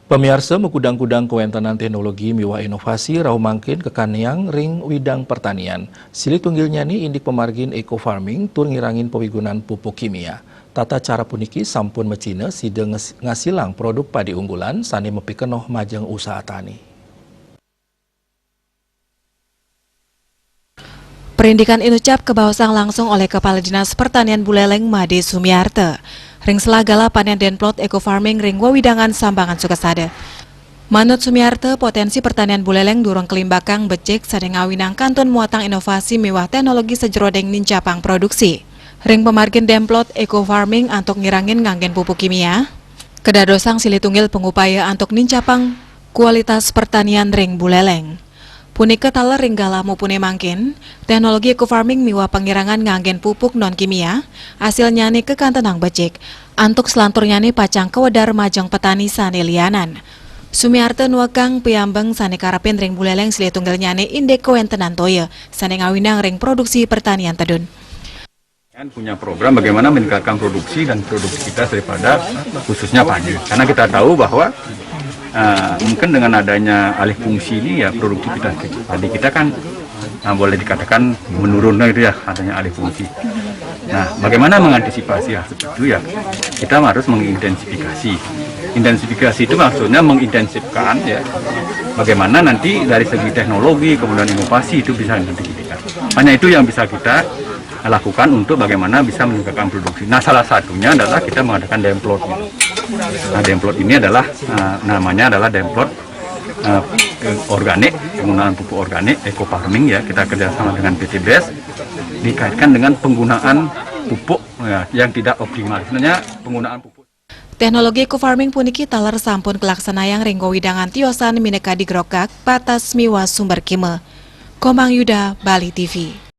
Pemirsa mengkudang-kudang kewentenan teknologi miwah inovasi rau mangkin kekaniang ring widang pertanian. Sili tunggilnya ni indik pemargin eco farming tur ngirangin pemigunan pupuk kimia. Tata cara puniki sampun mecina sida ngasilang produk padi unggulan sani mepikenoh majeng usaha tani. Perindikan inucap kebahasang langsung oleh Kepala Dinas Pertanian Buleleng Made Sumiarte. Ring selagala panen denplot eco farming ring wawidangan sambangan Sukasada. Manut Sumiarte, potensi pertanian Buleleng durung kelimbakang becek sadeng ngawinang kantun muatang inovasi mewah teknologi sejerodeng nincapang produksi. Ring pemargin denplot eco farming antuk ngirangin nganggen pupuk kimia. Kedadosang silitunggil pengupaya antuk nincapang kualitas pertanian ring Buleleng. Punika taler ringgala mupune mangkin, teknologi eco farming miwa pengirangan nganggen pupuk non kimia, hasilnya ni kekantenang becik, antuk selanturnya ni pacang kewedar majeng petani sane lianan. Sumiarte nuakang piambeng sane karapin ring Buleleng sile tunggalnya ni indek kewentenan toya, sane ngawinang ring produksi pertanian tedun. Punya program bagaimana meningkatkan produksi dan produktivitas daripada khususnya padi, karena kita tahu bahwa mungkin dengan adanya alih fungsi ini ya produktivitas padi kita kan boleh dikatakan menurun itu ya, adanya alih fungsi. Nah, bagaimana mengantisipasi hal seperti itu ya, kita harus mengintensifikasi. Intensifikasi itu maksudnya mengintensifkan ya, bagaimana nanti dari segi teknologi kemudian inovasi itu bisa diintensifkan. Hanya itu yang bisa kita lakukan untuk bagaimana bisa meningkatkan produksi. Nah, salah satunya adalah kita mengadakan demplot. Nah, demplot ini adalah namanya adalah demplot organik, penggunaan pupuk organik, eco farming ya. Kita kerjasama dengan PT BES dikaitkan dengan penggunaan pupuk ya, yang tidak optimal. Sebenarnya penggunaan pupuk. Teknologi eco farming puniki taler sampun kelaksanayang ringgo widangan tiosan mineka digrokak patas miwas sumber kime. Komang Yuda, Bali TV.